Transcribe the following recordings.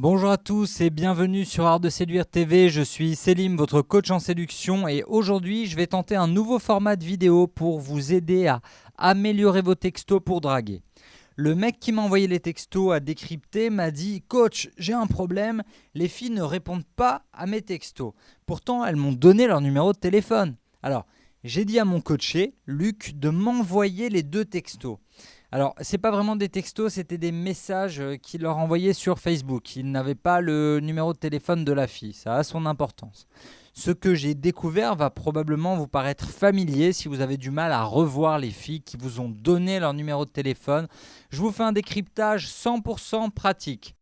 Bonjour à tous et bienvenue sur Art de Séduire TV, je suis Selim, votre coach en séduction et aujourd'hui je vais tenter un nouveau format de vidéo pour vous aider à améliorer vos textos pour draguer. Le mec qui m'a envoyé les textos à décrypter m'a dit « Coach, j'ai un problème, les filles ne répondent pas à mes textos. Pourtant, elles m'ont donné leur numéro de téléphone. » Alors, j'ai dit à mon coaché, Luc, de m'envoyer les deux textos. Alors, ce n'est pas vraiment des textos, c'était des messages qu'il leur envoyait sur Facebook. Ils n'avaient pas le numéro de téléphone de la fille, ça a son importance. Ce que j'ai découvert va probablement vous paraître familier si vous avez du mal à revoir les filles qui vous ont donné leur numéro de téléphone. Je vous fais un décryptage 100% pratique.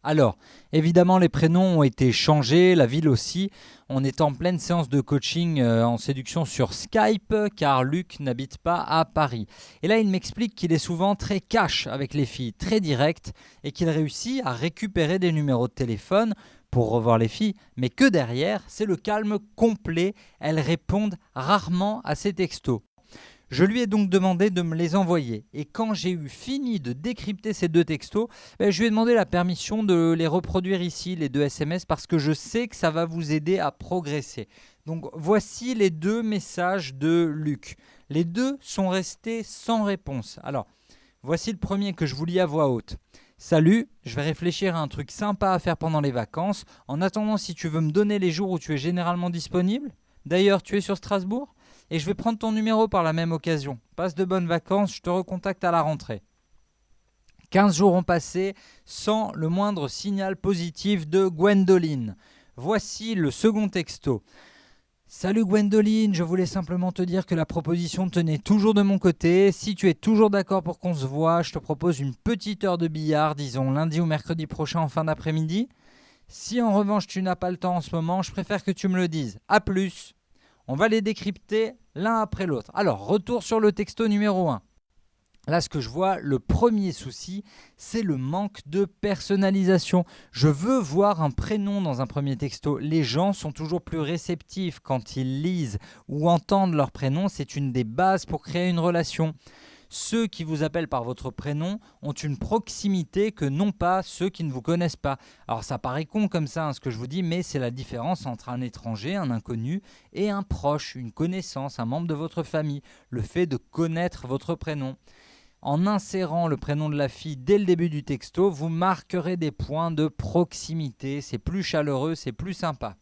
Alors, évidemment, les prénoms ont été changés, la ville aussi. On est en pleine séance de coaching en séduction sur Skype, car Luc n'habite pas à Paris. Et là, il m'explique qu'il est souvent très cash avec les filles, très direct, et qu'il réussit à récupérer des numéros de téléphone pour revoir les filles, mais que derrière, c'est le calme complet. Elles répondent rarement à ses textos. Je lui ai donc demandé de me les envoyer. Et quand j'ai eu fini de décrypter ces deux textos, je lui ai demandé la permission de les reproduire ici, les deux SMS, parce que je sais que ça va vous aider à progresser. Donc voici les deux messages de Luc. Les deux sont restés sans réponse. Alors, voici le premier que je vous lis à voix haute. Salut, je vais réfléchir à un truc sympa à faire pendant les vacances. En attendant, si tu veux me donner les jours où tu es généralement disponible. D'ailleurs, tu es sur Strasbourg ? Et je vais prendre ton numéro par la même occasion. Passe de bonnes vacances, je te recontacte à la rentrée. 15 jours ont passé sans le moindre signal positif de Gwendoline. Voici le second texto. Salut Gwendoline, je voulais simplement te dire que la proposition tenait toujours de mon côté. Si tu es toujours d'accord pour qu'on se voit, je te propose une petite heure de billard, disons lundi ou mercredi prochain en fin d'après-midi. Si en revanche tu n'as pas le temps en ce moment, je préfère que tu me le dises. A plus. On va les décrypter l'un après l'autre. Alors, retour sur le texto numéro 1. Là, ce que je vois, le premier souci, c'est le manque de personnalisation. Je veux voir un prénom dans un premier texto. Les gens sont toujours plus réceptifs quand ils lisent ou entendent leur prénom. C'est une des bases pour créer une relation. Ceux qui vous appellent par votre prénom ont une proximité que n'ont pas ceux qui ne vous connaissent pas. Alors ça paraît con comme ça, ce que je vous dis, mais c'est la différence entre un étranger, un inconnu, et un proche, une connaissance, un membre de votre famille. Le fait de connaître votre prénom. En insérant le prénom de la fille dès le début du texto, vous marquerez des points de proximité. C'est plus chaleureux, c'est plus sympa.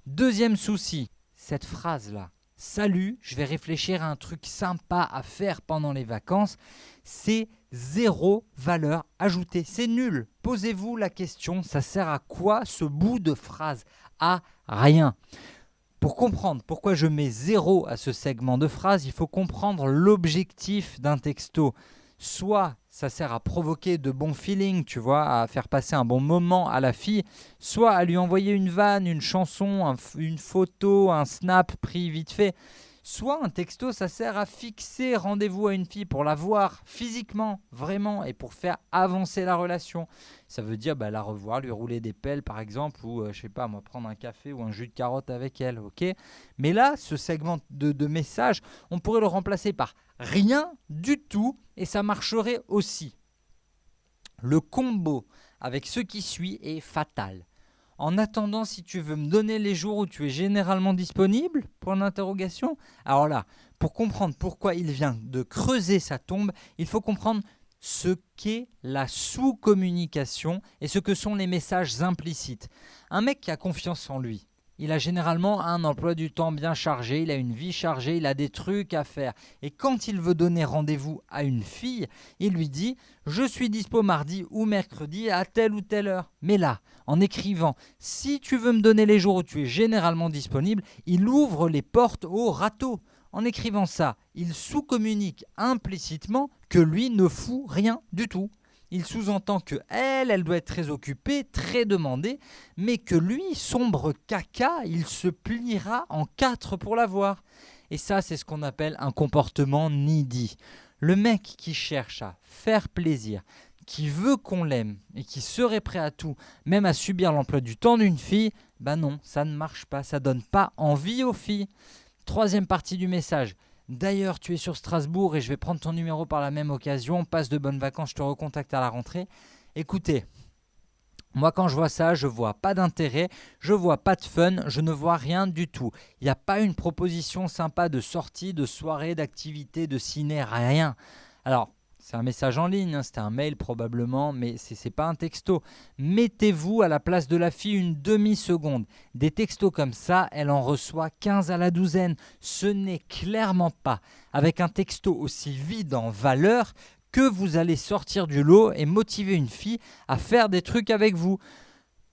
Deuxième souci, cette phrase-là. Salut, je vais réfléchir à un truc sympa à faire pendant les vacances. C'est zéro valeur ajoutée. C'est nul. Posez-vous la question, ça sert à quoi ce bout de phrase ? À rien. Pour comprendre pourquoi je mets zéro à ce segment de phrase, il faut comprendre l'objectif d'un texto. Soit ça sert à provoquer de bons feelings, tu vois, à faire passer un bon moment à la fille, soit à lui envoyer une vanne, une chanson, une photo, un snap pris vite fait. Soit un texto, ça sert à fixer rendez-vous à une fille pour la voir physiquement, vraiment, et pour faire avancer la relation. Ça veut dire la revoir, lui rouler des pelles par exemple, ou je sais pas moi, prendre un café ou un jus de carotte avec elle, ok ? Mais là, ce segment de message, on pourrait le remplacer par rien du tout, et ça marcherait aussi. Le combo avec ce qui suit est fatal. En attendant, si tu veux me donner les jours où tu es généralement disponible ? Point d'interrogation. Alors là, pour comprendre pourquoi il vient de creuser sa tombe, il faut comprendre ce qu'est la sous-communication et ce que sont les messages implicites. Un mec qui a confiance en lui, il a généralement un emploi du temps bien chargé, il a une vie chargée, il a des trucs à faire. Et quand il veut donner rendez-vous à une fille, il lui dit « Je suis dispo mardi ou mercredi à telle ou telle heure ». Mais là, en écrivant « Si tu veux me donner les jours où tu es généralement disponible », il ouvre les portes au râteau. En écrivant ça, il sous-communique implicitement que lui ne fout rien du tout. Il sous-entend que elle doit être très occupée, très demandée, mais que lui, sombre caca, il se pliera en 4 pour la voir. Et ça, c'est ce qu'on appelle un comportement needy. Le mec qui cherche à faire plaisir, qui veut qu'on l'aime et qui serait prêt à tout, même à subir l'emploi du temps d'une fille, non, ça ne marche pas, ça donne pas envie aux filles. Troisième partie du message. D'ailleurs, tu es sur Strasbourg et je vais prendre ton numéro par la même occasion. Passe de bonnes vacances, je te recontacte à la rentrée. Écoutez, Moi, quand je vois ça, je vois pas d'intérêt, je vois pas de fun, je ne vois rien du tout. Il n'y a pas une proposition sympa de sortie, de soirée, d'activité, de ciné, rien. Alors, c'est un message en ligne, hein, c'était un mail probablement, mais c'est pas un texto. Mettez-vous à la place de la fille une demi-seconde. Des textos comme ça, elle en reçoit 15 à la douzaine. Ce n'est clairement pas avec un texto aussi vide en valeur que vous allez sortir du lot et motiver une fille à faire des trucs avec vous.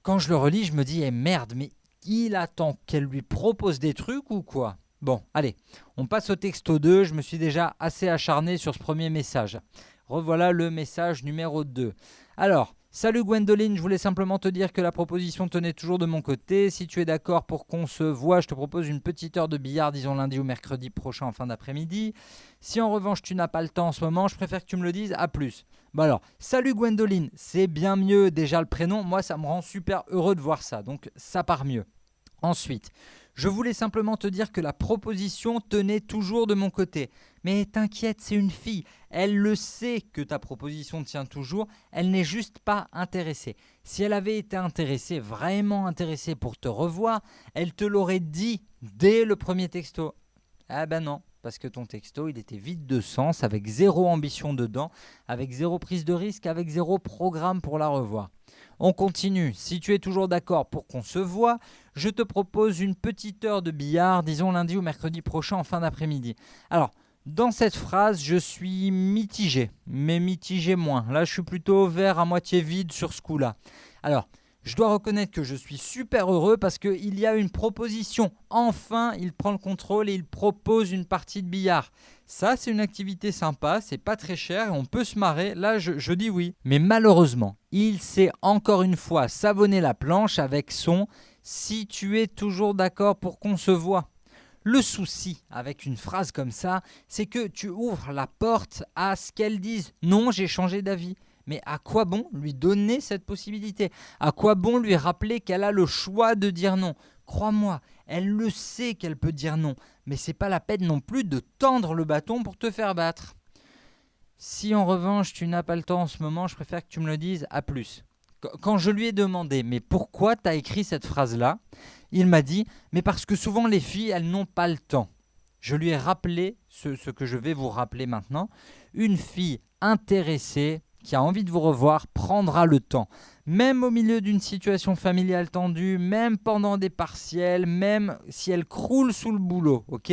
Quand je le relis, je me dis, merde, mais il attend qu'elle lui propose des trucs ou quoi ? Bon, allez, on passe au texto 2. Je me suis déjà assez acharné sur ce premier message. Revoilà le message numéro 2. Alors, salut Gwendoline, je voulais simplement te dire que la proposition tenait toujours de mon côté. Si tu es d'accord pour qu'on se voit, je te propose une petite heure de billard, disons lundi ou mercredi prochain en fin d'après-midi. Si en revanche tu n'as pas le temps en ce moment, je préfère que tu me le dises, à plus. Bon alors, salut Gwendoline, c'est bien mieux déjà le prénom. Moi, ça me rend super heureux de voir ça, donc ça part mieux. Ensuite, je voulais simplement te dire que la proposition tenait toujours de mon côté. Mais t'inquiète, c'est une fille. Elle le sait que ta proposition tient toujours. Elle n'est juste pas intéressée. Si elle avait été intéressée, vraiment intéressée pour te revoir, elle te l'aurait dit dès le premier texto. Ah ben non, parce que ton texto, il était vide de sens, avec zéro ambition dedans, avec zéro prise de risque, avec zéro programme pour la revoir. On continue. Si tu es toujours d'accord pour qu'on se voit, je te propose une petite heure de billard, disons lundi ou mercredi prochain en fin d'après-midi. Alors, dans cette phrase, je suis mitigé, mais mitigé moins. Là, je suis plutôt vert à moitié vide sur ce coup-là. Alors, je dois reconnaître que je suis super heureux parce qu'il y a une proposition. Enfin, il prend le contrôle et il propose une partie de billard. Ça, c'est une activité sympa, c'est pas très cher et on peut se marrer. Là, je dis oui. Mais malheureusement, il s'est encore une fois savonné la planche avec son « si tu es toujours d'accord pour qu'on se voit ». Le souci avec une phrase comme ça, c'est que tu ouvres la porte à ce qu'elle dise « non, j'ai changé d'avis ». Mais à quoi bon lui donner cette possibilité ? À quoi bon lui rappeler qu'elle a le choix de dire non ? Crois-moi, elle le sait qu'elle peut dire non, mais c'est pas la peine non plus de tendre le bâton pour te faire battre. Si en revanche tu n'as pas le temps en ce moment, je préfère que tu me le dises, à plus. Quand je lui ai demandé « mais pourquoi tu as écrit cette phrase-là ?» il m'a dit « mais parce que souvent les filles, elles n'ont pas le temps ». Je lui ai rappelé ce que je vais vous rappeler maintenant. Une fille intéressée qui a envie de vous revoir prendra le temps. Même au milieu d'une situation familiale tendue, même pendant des partiels, même si elle croule sous le boulot, ok ?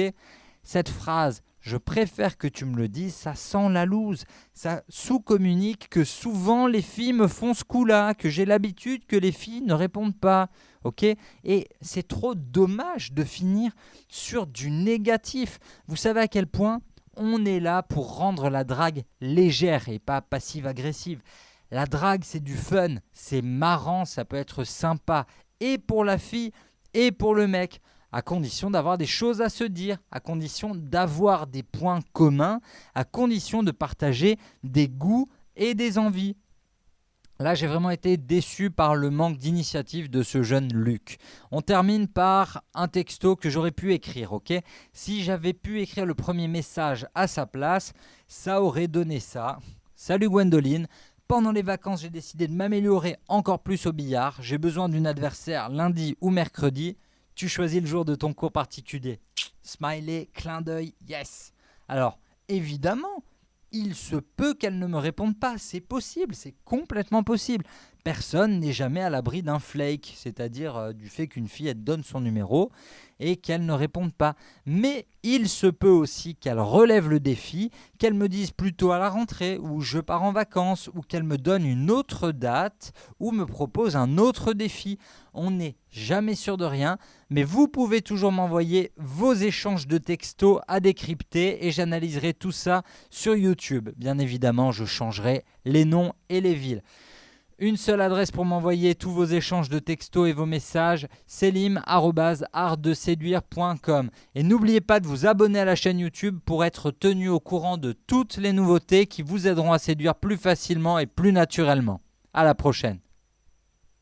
Cette phrase, je préfère que tu me le dises, ça sent la loose. Ça sous-communique que souvent les filles me font ce coup-là, que j'ai l'habitude que les filles ne répondent pas, ok ? Et c'est trop dommage de finir sur du négatif. Vous savez à quel point on est là pour rendre la drague légère et pas passive-agressive. La drague, c'est du fun, c'est marrant, ça peut être sympa et pour la fille et pour le mec, à condition d'avoir des choses à se dire, à condition d'avoir des points communs, à condition de partager des goûts et des envies. Là, j'ai vraiment été déçu par le manque d'initiative de ce jeune Luc. On termine par un texto que j'aurais pu écrire, ok ? Si j'avais pu écrire le premier message à sa place, ça aurait donné ça. Salut Gwendoline, pendant les vacances, j'ai décidé de m'améliorer encore plus au billard. J'ai besoin d'une adversaire lundi ou mercredi. Tu choisis le jour de ton cours particulier. Smiley, clin d'œil, yes. Alors, évidemment, il se peut qu'elle ne me réponde pas, c'est possible, c'est complètement possible. Personne n'est jamais à l'abri d'un flake, c'est-à-dire du fait qu'une fille elle donne son numéro et qu'elle ne réponde pas. Mais il se peut aussi qu'elle relève le défi, qu'elle me dise plutôt à la rentrée ou je pars en vacances ou qu'elle me donne une autre date ou me propose un autre défi. On n'est jamais sûr de rien, mais vous pouvez toujours m'envoyer vos échanges de textos à décrypter et j'analyserai tout ça sur YouTube. Bien évidemment, je changerai les noms et les villes. Une seule adresse pour m'envoyer tous vos échanges de textos et vos messages, selim@artdeséduire.com. Et n'oubliez pas de vous abonner à la chaîne YouTube pour être tenu au courant de toutes les nouveautés qui vous aideront à séduire plus facilement et plus naturellement. À la prochaine.